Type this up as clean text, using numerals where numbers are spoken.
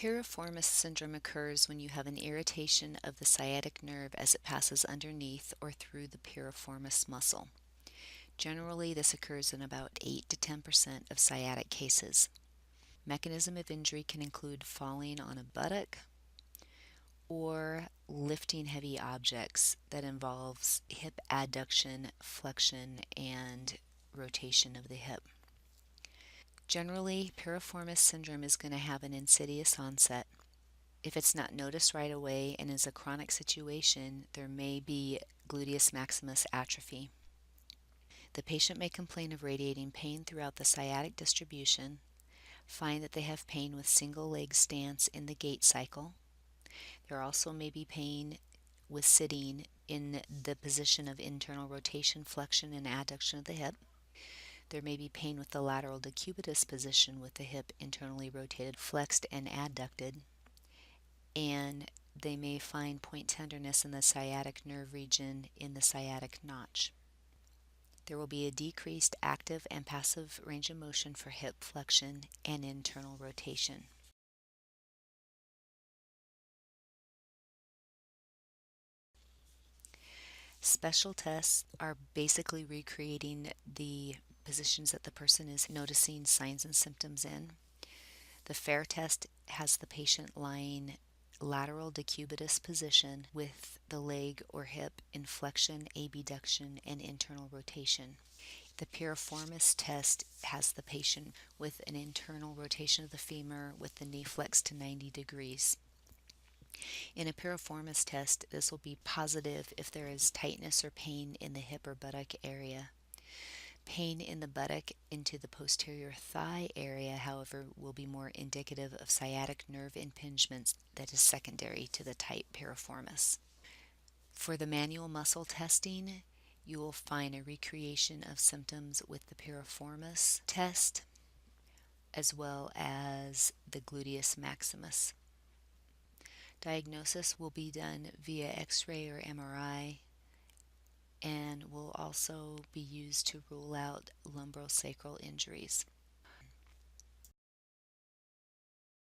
Piriformis syndrome occurs when you have an irritation of the sciatic nerve as it passes underneath or through the piriformis muscle. Generally, this occurs in about 8 to 10% of sciatic cases. Mechanism of injury can include falling on a buttock or lifting heavy objects that involves hip adduction, flexion, and rotation of the hip. Generally, piriformis syndrome is going to have an insidious onset. If it's not noticed right away and is a chronic situation, there may be gluteus maximus atrophy. The patient may complain of radiating pain throughout the sciatic distribution, find that they have pain with single leg stance in the gait cycle. There also may be pain with sitting in the position of internal rotation, flexion, and adduction of the hip. There may be pain with the lateral decubitus position with the hip internally rotated, flexed, and adducted. And they may find point tenderness in the sciatic nerve region in the sciatic notch. There will be a decreased active and passive range of motion for hip flexion and internal rotation. Special tests are basically recreating the positions that the person is noticing signs and symptoms in. The FAIR test has the patient lying lateral decubitus position with the leg or hip in flexion, abduction, and internal rotation. The piriformis test has the patient with an internal rotation of the femur with the knee flexed to 90 degrees. In a piriformis test, this will be positive if there is tightness or pain in the hip or buttock area. Pain in the buttock into the posterior thigh area, however, will be more indicative of sciatic nerve impingements that is secondary to the tight piriformis. For the manual muscle testing, you will find a recreation of symptoms with the piriformis test as well as the gluteus maximus. Diagnosis will be done via X-ray or MRI and will also be used to rule out lumbosacral injuries.